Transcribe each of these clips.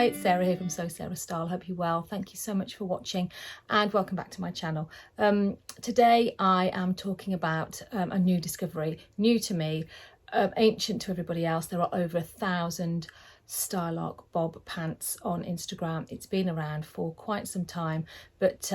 Hi, it's Sarah here from So Sarah Style. Hope you're well. Thank you so much for watching and welcome back to my channel. Today I am talking about a new discovery, new to me, ancient to everybody else. There are over 1,000 Stylark Bob pants on Instagram. It's been around for quite some time, but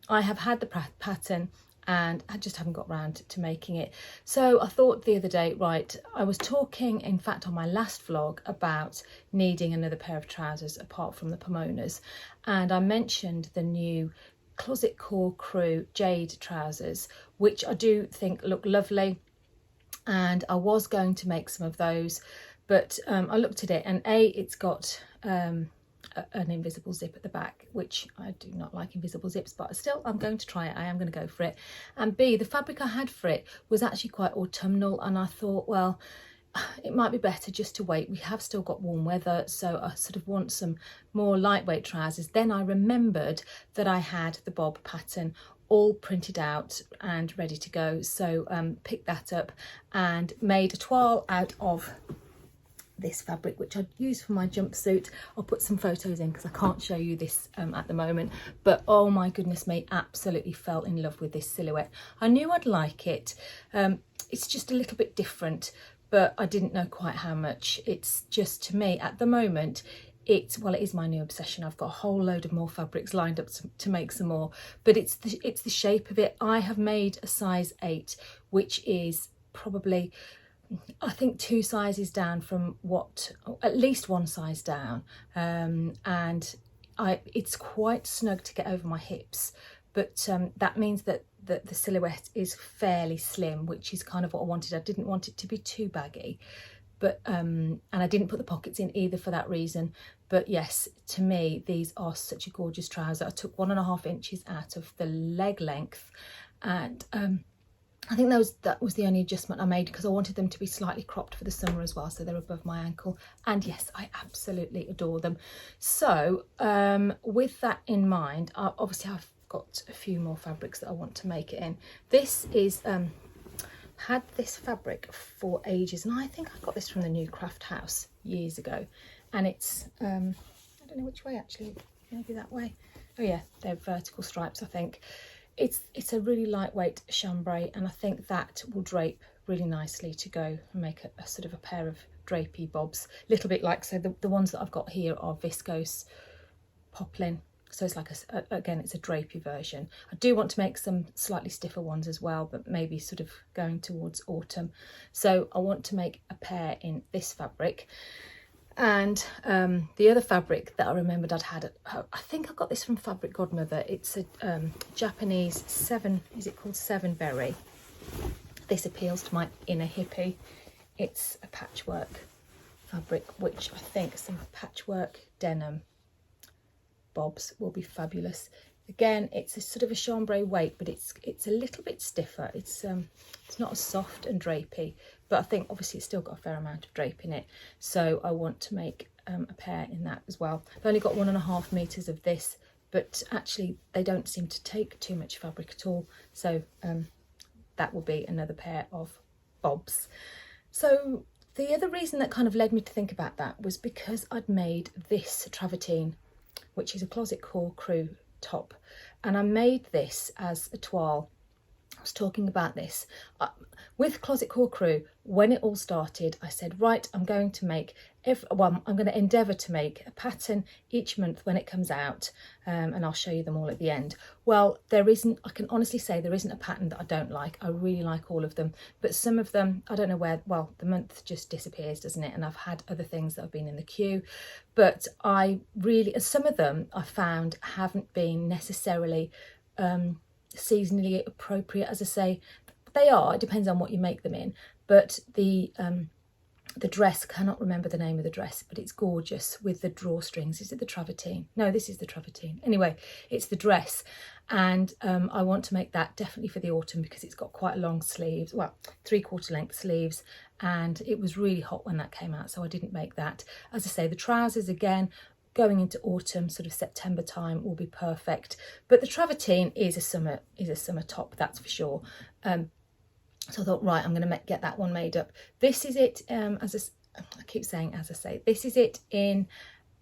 I have had the pattern and I just haven't got round to making it. So I thought the other day, right, I was talking, in fact, on my last vlog about needing another pair of trousers apart from the Pomonas. And I mentioned the new Closet Core Crew Jade trousers, which I do think look lovely. And I was going to make some of those, but I looked at it and it's got an invisible zip at the back, which I do not like invisible zips, but still I'm going to try it. I am going to go for it. And B, the fabric I had for it was actually quite autumnal, and I thought, well, it might be better just to wait. We have still got warm weather, so I sort of want some more lightweight trousers. Then I remembered that I had the Bob pattern all printed out and ready to go, so picked that up and made a toile out of this fabric, which I'd use for my jumpsuit. I'll put some photos in because I can't show you this at the moment, but oh my goodness me, absolutely fell in love with this silhouette. I knew I'd like it. It's just a little bit different, but I didn't know quite how much. It's just, to me at the moment, it is my new obsession. I've got a whole load of more fabrics lined up to make some more, but it's the shape of it. I have made a size 8, which is probably, I think, 2 sizes down from what, at least 1 size down, and it's quite snug to get over my hips, but that means that the silhouette is fairly slim, which is kind of what I wanted. I didn't want it to be too baggy, but and I didn't put the pockets in either for that reason. But yes, to me these are such a gorgeous trouser. I took 1.5 inches out of the leg length, and I think that was the only adjustment I made because I wanted them to be slightly cropped for the summer as well, so they're above my ankle. And yes, I absolutely adore them. So with that in mind, obviously I've got a few more fabrics that I want to make it in. This is had this fabric for ages, and I think I got this from the new craft house years ago, and it's I don't know which way actually, maybe that way. Oh yeah, they're vertical stripes, I think. It's a really lightweight chambray, and I think that will drape really nicely to go and make a sort of a pair of drapey bobs, a little bit like, so the ones that I've got here are viscose poplin, so it's like again, it's a drapey version. I do want to make some slightly stiffer ones as well, but maybe sort of going towards autumn. So I want to make a pair in this fabric. And the other fabric that I remembered I'd had, I think I got this from Fabric Godmother. It's a Japanese is it called sevenberry? This appeals to my inner hippie. It's a patchwork fabric, which I think some patchwork denim bobs will be fabulous. Again, it's a sort of a chambray weight, but it's a little bit stiffer. It's not as soft and drapey, but I think obviously it's still got a fair amount of drape in it. So I want to make a pair in that as well. I've only got 1.5 meters of this, but actually they don't seem to take too much fabric at all. So that will be another pair of bobs. So the other reason that kind of led me to think about that was because I'd made this Travertine, which is a Closet Core Crew top, and I made this as a toile. I was talking about this with Closet Core Crew. When it all started, I said, right, I'm going to make I'm going to endeavour to make a pattern each month when it comes out, and I'll show you them all at the end. Well, I can honestly say there isn't a pattern that I don't like. I really like all of them, but some of them, I don't know where, well, the month just disappears, doesn't it? And I've had other things that have been in the queue, but some of them I found haven't been necessarily seasonally appropriate. As I say, they are, it depends on what you make them in, but the dress, cannot remember the name of the dress, but it's gorgeous with the drawstrings. Is it the Travertine? No, this is the Travertine. Anyway, it's the dress, and I want to make that definitely for the autumn because it's got quite long sleeves, well, 3/4 length sleeves, and it was really hot when that came out, so I didn't make that. As I say, the trousers, again, going into autumn, sort of September time, will be perfect. But the Travertine is a summer top, that's for sure. So I thought, right, I'm going to get that one made up. This is it, I keep saying as I say, this is it in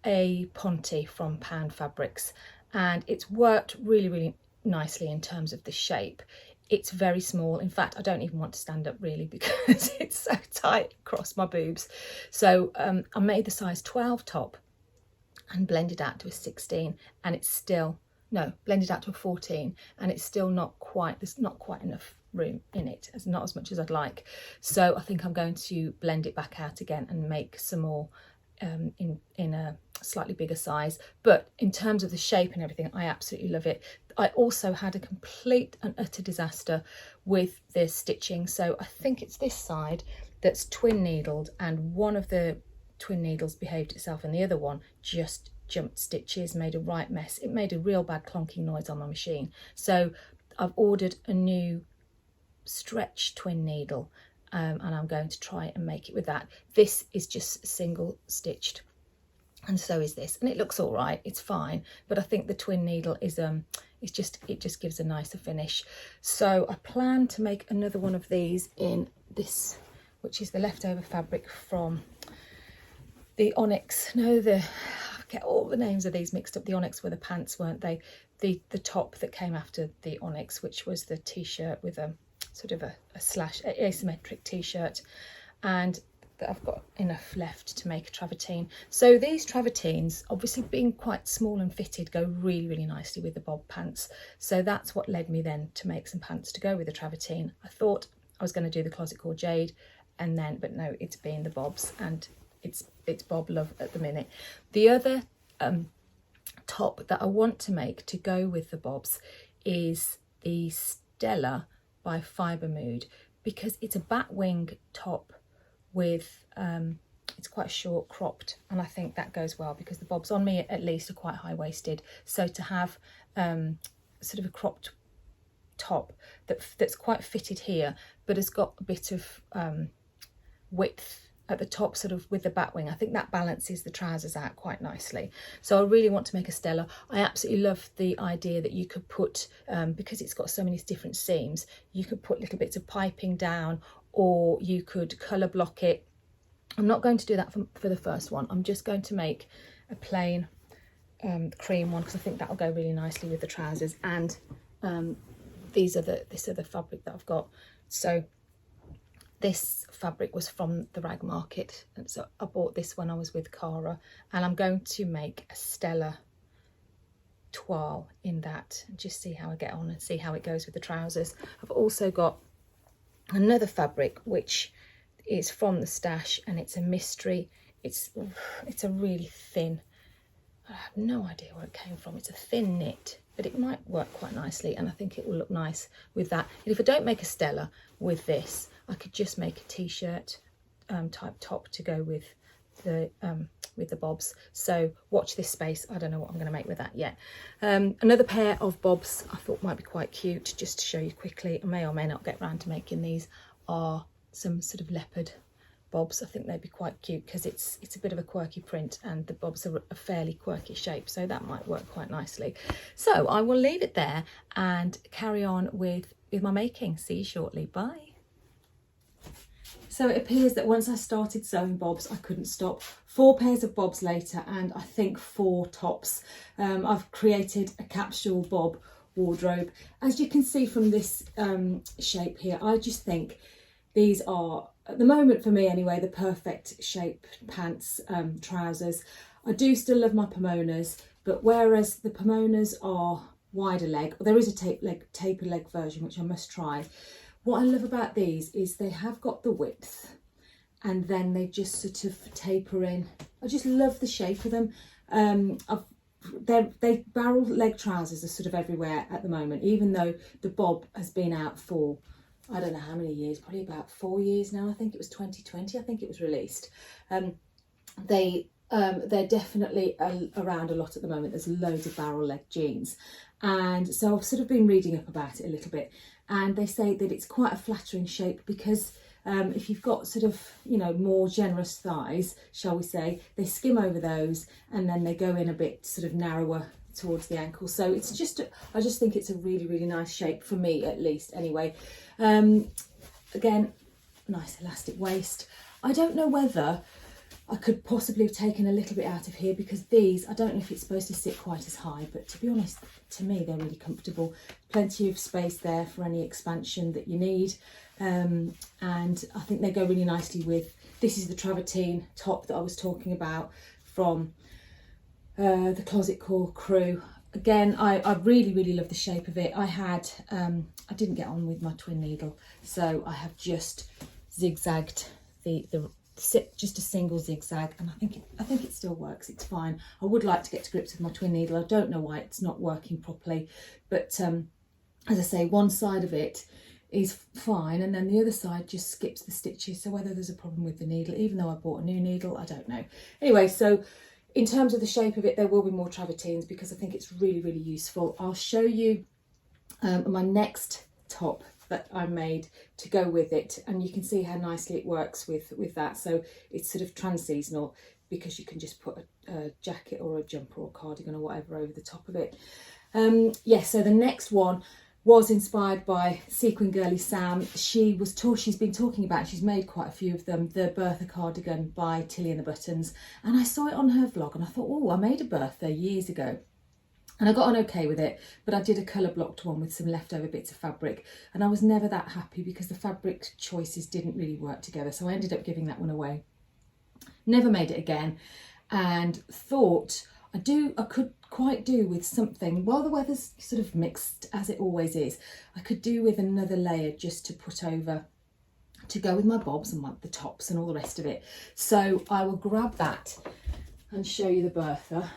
a Ponte from Pound Fabrics, and it's worked really, really nicely in terms of the shape. It's very small. In fact, I don't even want to stand up really because it's so tight across my boobs. So I made the size 12 top and blended out to a 16, and it's still, no, blended out to a 14, and it's still not quite, there's not quite enough room in it, as not as much as I'd like. So I think I'm going to blend it back out again and make some more in a slightly bigger size. But in terms of the shape and everything, I absolutely love it. I also had a complete and utter disaster with the stitching. So I think it's this side that's twin needled, and one of the twin needles behaved itself and the other one just jumped stitches, made a right mess. It made a real bad clonking noise on my machine. So I've ordered a new stretch twin needle, and I'm going to try and make it with that. This is just single stitched, and so is this, and it looks all right, it's fine, but I think the twin needle is it just gives a nicer finish. So I plan to make another one of these in this, which is the leftover fabric from the Onyx. No, I get all the names of these mixed up. The Onyx were the pants, weren't they? The top that came after the Onyx, which was the t-shirt with a sort of a slash asymmetric t-shirt, and I've got enough left to make a travertine. So these travertines, obviously being quite small and fitted, go really, really nicely with the bob pants. So that's what led me then to make some pants to go with the travertine. I thought I was going to do the Closet Core Jade, and then, but no, it's been the bobs, and it's bob love at the minute. The other top that I want to make to go with the bobs is the Stella by Fibremood, because it's a Backwing top with it's quite short, cropped, and I think that goes well because the bobs on me at least are quite high-waisted. So to have sort of a cropped top that's quite fitted here but has got a bit of width at the top, sort of with the Backwing, I think that balances the trousers out quite nicely. So I really want to make a Stella. I absolutely love the idea that you could put, because it's got so many different seams, you could put little bits of piping down, or you could colour block it. I'm not going to do that for the first one. I'm just going to make a plain cream one, because I think that'll go really nicely with the trousers. And this other fabric that I've got. So this fabric was from the rag market, and so I bought this when I was with Cara, and I'm going to make a Stella toile in that and just see how I get on and see how it goes with the trousers. I've also got another fabric which is from the stash, and it's a mystery. It's a really thin, I have no idea where it came from. It's a thin knit, but it might work quite nicely, and I think it will look nice with that. And if I don't make a Stella with this, I could just make a t-shirt type top to go with the bobs. So watch this space. I don't know what I'm going to make with that yet. Another pair of bobs I thought might be quite cute, just to show you quickly. I may or may not get round to making these, are some sort of leopard bobs. I think they'd be quite cute because it's a bit of a quirky print, and the bobs are a fairly quirky shape, so that might work quite nicely. So I will leave it there and carry on with my making. See you shortly. Bye. So it appears that once I started sewing bobs, I couldn't stop. 4 pairs of bobs later, and I think 4 tops. I've created a Capsule Bob Wardrobe. As you can see from this shape here, I just think these are, at the moment for me anyway, the perfect shape pants, trousers. I do still love my pomonas, but whereas the pomonas are wider leg, there is a taper leg version, which I must try. What I love about these is they have got the width, and then they just sort of taper in. I just love the shape of them. They barrel leg trousers are sort of everywhere at the moment, even though the bob has been out for, I don't know how many years, probably about 4 years now. I think it was 2020, I think it was released. They're definitely around a lot at the moment. There's loads of barrel leg jeans. And so I've sort of been reading up about it a little bit. And they say that it's quite a flattering shape because if you've got sort of, you know, more generous thighs, shall we say, they skim over those and then they go in a bit sort of narrower towards the ankle. So it's just, I just think it's a really, really nice shape for me, at least anyway. Again, nice elastic waist. I don't know whether I could possibly have taken a little bit out of here because these, I don't know if it's supposed to sit quite as high, but to be honest, to me, they're really comfortable. Plenty of space there for any expansion that you need. And I think they go really nicely with, this is the Travertine top that I was talking about from the Closet Core crew. Again, I really, really love the shape of it. I had, I didn't get on with my twin needle, so I have just zigzagged just a single zigzag, and I think it still works. It's fine. I would like to get to grips with my twin needle. I don't know why it's not working properly, but as I say, one side of it is fine, and then the other side just skips the stitches. So whether there's a problem with the needle, even though I bought a new needle, I don't know. Anyway, so in terms of the shape of it, there will be more Travertines because I think it's really, really useful. I'll show you my next top that I made to go with it, and you can see how nicely it works with that. So it's sort of trans-seasonal because you can just put a jacket or a jumper or cardigan or whatever over the top of it. Yes, so the next one was inspired by Sequin Girly Sam. She's been talking about, she's made quite a few of them, the Bertha cardigan by Tilly and the Buttons, and I saw it on her vlog and I thought, oh, I made a Bertha years ago. And I got on okay with it, but I did a colour blocked one with some leftover bits of fabric, and I was never that happy because the fabric choices didn't really work together, so I ended up giving that one away. Never made it again, and thought I could quite do with something, while the weather's sort of mixed as it always is, I could do with another layer just to put over, to go with my bobs and the tops and all the rest of it. So I will grab that and show you the Bertha.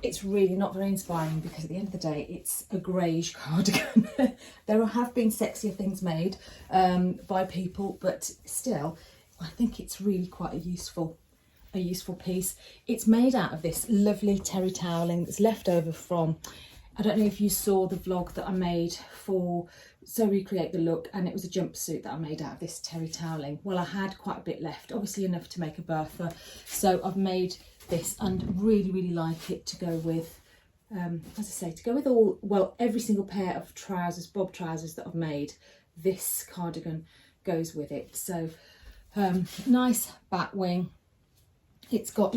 It's really not very inspiring because at the end of the day, it's a greyish cardigan. There have been sexier things made by people, but still, I think it's really quite a useful piece. It's made out of this lovely terry toweling that's left over from, I don't know if you saw the vlog that I made for So Recreate the Look, and it was a jumpsuit that I made out of this terry toweling. Well, I had quite a bit left, obviously enough to make a Bertha, so I've made this and really, really like it to go with, as I say, to go with every single pair of trousers, bob trousers that I've made. This cardigan goes with it. So nice Backwing. It's got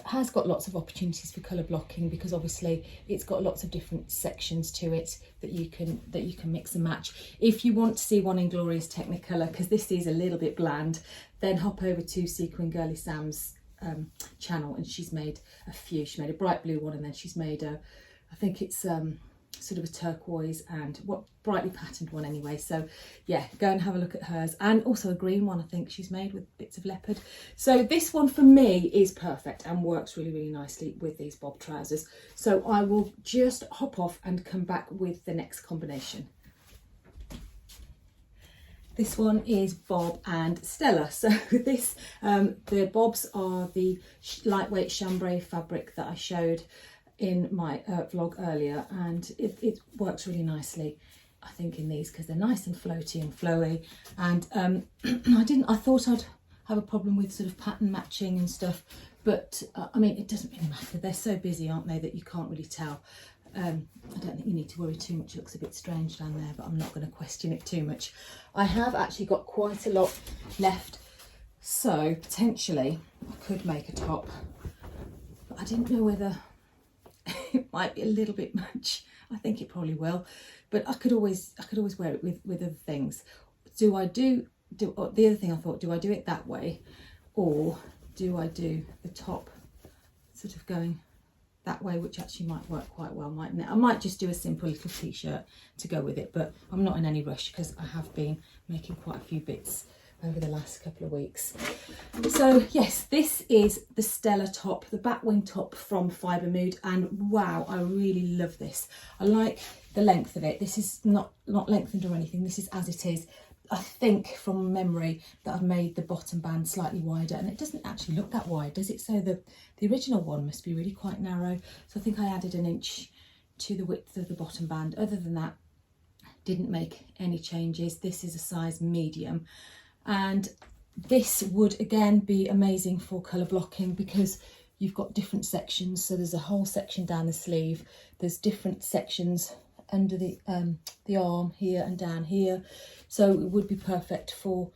has got lots of opportunities for colour blocking because obviously it's got lots of different sections to it that you can mix and match. If you want to see one in glorious Technicolor, because this is a little bit bland, then hop over to Sequin Girly Sam's channel, and she's made a few. She made a bright blue one, and then she's made I think it's sort of a turquoise and brightly patterned one anyway. So yeah, go and have a look at hers, and also a green one I think she's made with bits of leopard. So this one for me is perfect and works really, really nicely with these bob trousers. So I will just hop off and come back with the next combination. This one is Bob and Stella. So this, the bobs are the lightweight chambray fabric that I showed in my vlog earlier, and it works really nicely, I think, in these because they're nice and floaty and flowy. And I thought I'd have a problem with sort of pattern matching and stuff, but I mean, it doesn't really matter. They're so busy, aren't they, that you can't really tell. I don't think you need to worry too much. It looks a bit strange down there, but I'm not going to question it too much. I have actually got quite a lot left, so potentially I could make a top, but I didn't know whether it might be a little bit much. I think it probably will, but I could always wear it with other things. The other thing I thought, do I do it that way, or do I do the top sort of going that way, which actually might work quite well, mightn't it? I might just do a simple little t-shirt to go with it, but I'm not in any rush because I have been making quite a few bits over the last couple of weeks. So yes, this is the Stella top, the Backwing top from Fibremood, and wow, I really love this. I like the length of it. This is not lengthened or anything, this is as it is. I think from memory that I've made the bottom band slightly wider, and it doesn't actually look that wide, does it? So the original one must be really quite narrow, so I think I added an inch to the width of the bottom band. Other than that, didn't make any changes. This is a size medium, and this would again be amazing for colour blocking because you've got different sections. So there's a whole section down the sleeve, there's different sections under the arm here and down here, so it would be perfect for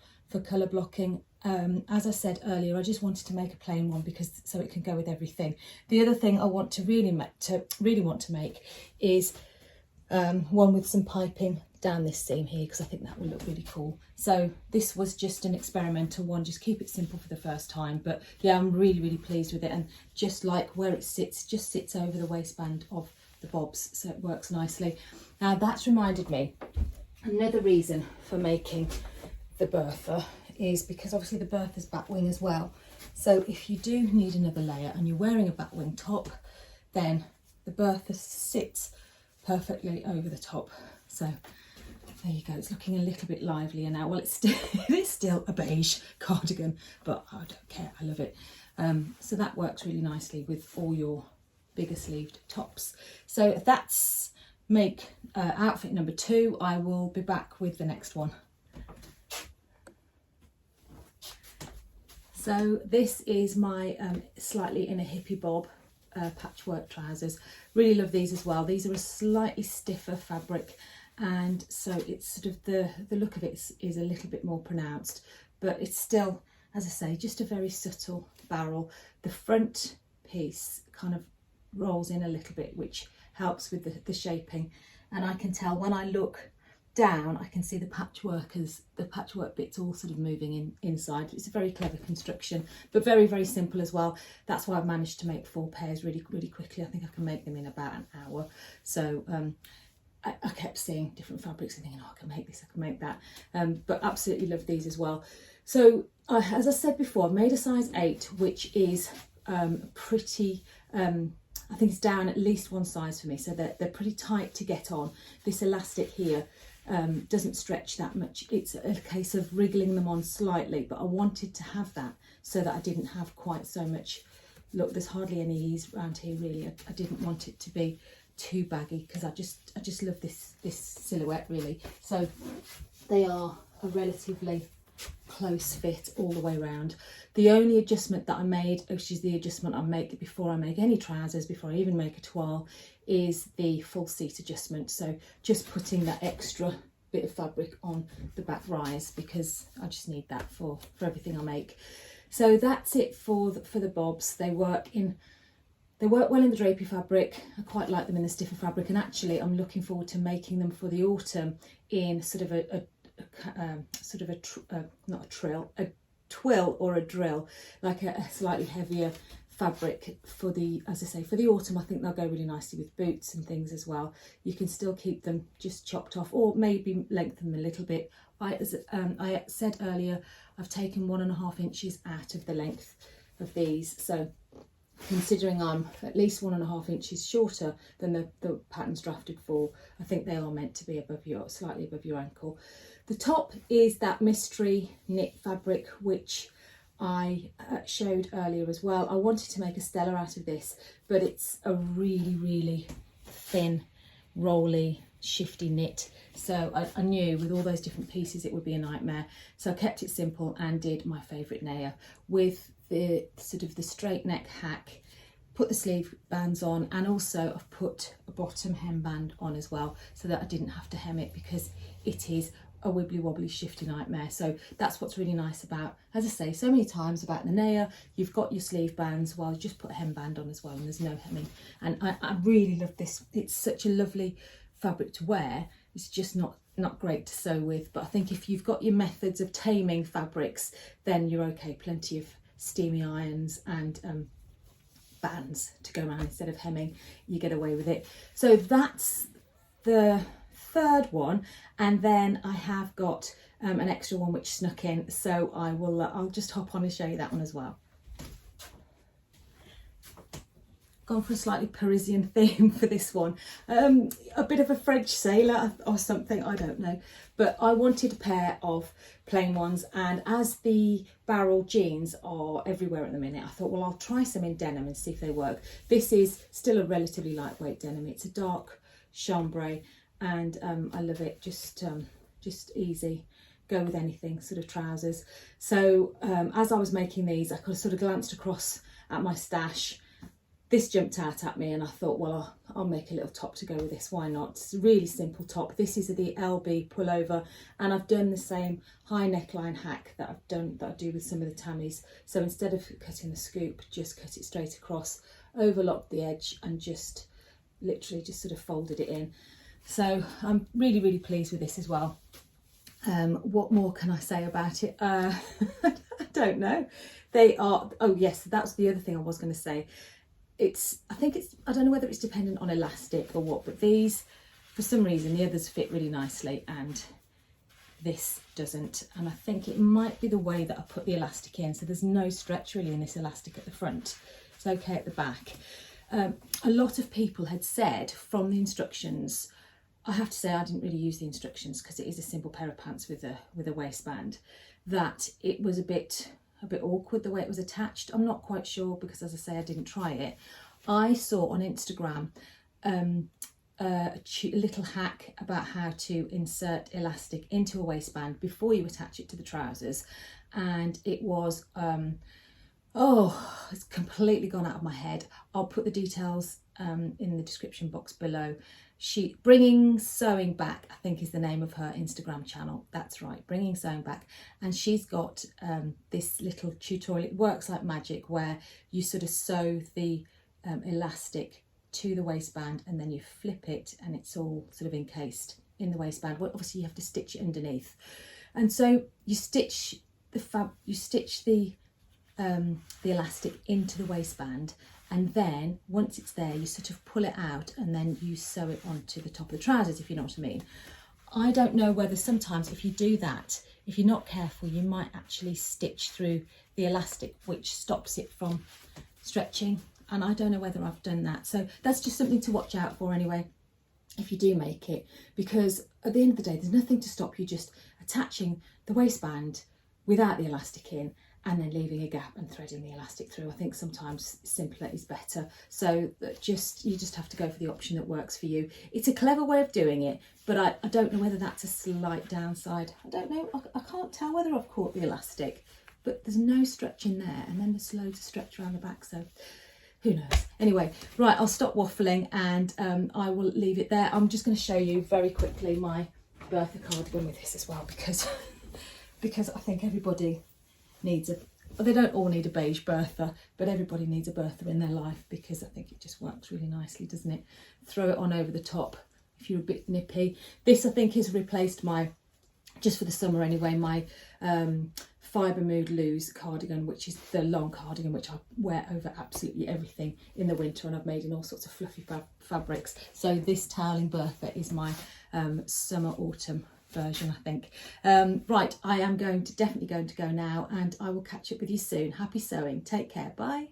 colour blocking. as I said earlier, I just wanted to make a plain one because so it can go with everything. The other thing I want to really want to make is one with some piping down this seam here, because I think that will look really cool. So this was just an experimental one, just keep it simple for the first time. But yeah, I'm really pleased with it, and just like where it sits, just sits over the waistband of the bobs, so it works nicely. Now that's reminded me, another reason for making the Bertha is because obviously the Bertha's Backwing as well. So if you do need another layer and you're wearing a Backwing top, then the Bertha sits perfectly over the top. So there you go, it's looking a little bit livelier now. Well, it is still a beige cardigan, but I don't care, I love it. So that works really nicely with all your bigger sleeved tops. So that's outfit number 2. I will be back with the next one. So this is my slightly in a hippie bob patchwork trousers. Really love these as well. These are a slightly stiffer fabric, and so it's sort of the look of it is a little bit more pronounced, but it's still, as I say, just a very subtle barrel. The front piece kind of rolls in a little bit, which helps with the shaping, and I can tell when I look down, I can see the patchwork bits all sort of moving inside. It's a very clever construction, but very simple as well. That's why I've managed to make 4 pairs really quickly. I think I can make them in about an hour. So I kept seeing different fabrics and thinking, oh, I can make this, I can make that. But absolutely love these as well. So as I said before, I've made a size 8, which is pretty, I think it's down at least 1 size for me. So they're pretty tight to get on. This elastic here doesn't stretch that much. It's a case of wriggling them on slightly, but I wanted to have that so that I didn't have quite so much. Look, there's hardly any ease around here really. I didn't want it to be too baggy because I just love this silhouette really. So they are a relatively close fit all the way around. The only adjustment that I made, which is the adjustment I make before I make any trousers, before I even make a toile, is the full seat adjustment. So just putting that extra bit of fabric on the back rise, because I just need that for everything I make. So that's it for the bobs. They work well in the drapey fabric. I quite like them in the stiffer fabric, and actually I'm looking forward to making them for the autumn in sort of a twill or a drill, like a slightly heavier fabric for the, as I say, for the autumn. I think they'll go really nicely with boots and things as well. You can still keep them just chopped off, or maybe lengthen them a little bit. As I said earlier, I've taken 1.5 inches out of the length of these, so considering I'm at least 1.5 inches shorter than the patterns drafted for, I think they are meant to be slightly above your ankle. The top is that mystery knit fabric, which I showed earlier as well. I wanted to make a Stella out of this, but it's a really thin, rolly, shifty knit. So I knew with all those different pieces it would be a nightmare. So I kept it simple and did my favourite Naya with the sort of the straight neck hack, put the sleeve bands on, and also I've put a bottom hemband on as well, so that I didn't have to hem it, because it is a wibbly wobbly shifty nightmare. So that's what's really nice about, as I say so many times about the Naya, you've got your sleeve bands, well, you just put a hemband on as well, and there's no hemming. And I really love this. It's such a lovely fabric to wear. It's just not great to sew with, but I think if you've got your methods of taming fabrics, then you're okay. Plenty of steamy irons and bands to go around instead of hemming, you get away with it. So that's the third one, and then I have got an extra one which snuck in, so I'll just hop on and show you that one as well. Gone for a slightly Parisian theme for this one, a bit of a French sailor or something, I don't know, but I wanted a pair of plain ones, and as the barrel jeans are everywhere at the minute, I thought, well, I'll try some in denim and see if they work. This is still a relatively lightweight denim. It's a dark chambray, and I love it. Just easy, go with anything sort of trousers. So as I was making these, I could sort of glanced across at my stash, this jumped out at me and I thought, well, I'll make a little top to go with this. Why not? It's a really simple top. This is the LB pullover, and I've done the same high neckline hack that I do with some of the tamis. So instead of cutting the scoop, just cut it straight across, overlocked the edge, and just literally just sort of folded it in. So I'm really, really pleased with this as well. What more can I say about it? I don't know. They are, oh yes, that's the other thing I was going to say. I don't know whether it's dependent on elastic or what, but these, for some reason, the others fit really nicely and this doesn't. And I think it might be the way that I put the elastic in. So there's no stretch really in this elastic at the front. It's okay at the back. A lot of people had said from the instructions, I have to say I didn't really use the instructions because it is a simple pair of pants with a waistband, that it was a bit awkward the way it was attached. I'm not quite sure because, as I say, I didn't try it. I saw on Instagram a little hack about how to insert elastic into a waistband before you attach it to the trousers, and it was it's completely gone out of my head. I'll put the details in the description box below. Bringing Sewing Back, I think, is the name of her Instagram channel. That's right, Bringing Sewing Back. And she's got this little tutorial. It works like magic, where you sort of sew the elastic to the waistband and then you flip it and it's all sort of encased in the waistband. Well, obviously you have to stitch it underneath. And so you stitch the elastic into the waistband, and then once it's there you sort of pull it out and then you sew it onto the top of the trousers, if you know what I mean. I don't know whether sometimes if you do that, if you're not careful, you might actually stitch through the elastic, which stops it from stretching, and I don't know whether I've done that. So that's just something to watch out for anyway if you do make it, because at the end of the day there's nothing to stop you just attaching the waistband without the elastic in and then leaving a gap and threading the elastic through. I think sometimes simpler is better. So you just have to go for the option that works for you. It's a clever way of doing it, but I don't know whether that's a slight downside. I don't know. I can't tell whether I've caught the elastic, but there's no stretch in there, and then there's loads of stretch around the back, so who knows. Anyway, right, I'll stop waffling and I will leave it there. I'm just going to show you very quickly my Bertha cardigan with this as well, because I think everybody needs they don't all need a beige Bertha, but everybody needs a Bertha in their life, because I think it just works really nicely, doesn't it? Throw it on over the top if you're a bit nippy. This, I think, has replaced my, just for the summer anyway, my Fibremood loose cardigan, which is the long cardigan which I wear over absolutely everything in the winter, and I've made in all sorts of fluffy fabrics. So this toweling Bertha is my summer autumn version, I think. Right, I am definitely going to go now, and I will catch up with you soon. Happy sewing. Take care. Bye.